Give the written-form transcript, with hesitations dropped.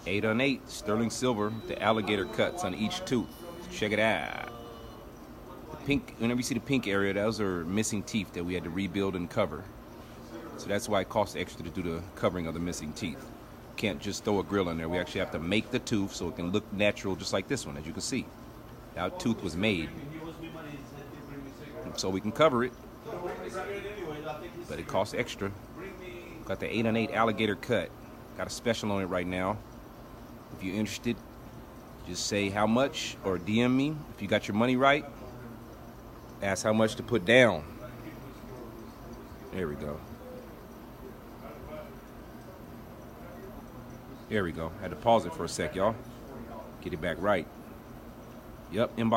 8 on 8 sterling silver, the alligator cuts on each tooth. Check it out. The pink, whenever you see the pink area, those are missing teeth that we had to rebuild and cover. So that's why it costs extra to do the covering of the missing teeth. Can't just throw a grill in there. We actually have to make the tooth so it can look natural, just like this one, as you can see. Our tooth was made so we can cover it, but it costs extra. Got the 8 on 8 alligator cut. Got a special on it right now. If you're interested, just say how much or DM me. If you got your money right, ask how much to put down. There we go. There we go. Had to pause it for a sec, y'all. Get it back right. Yep, inbox.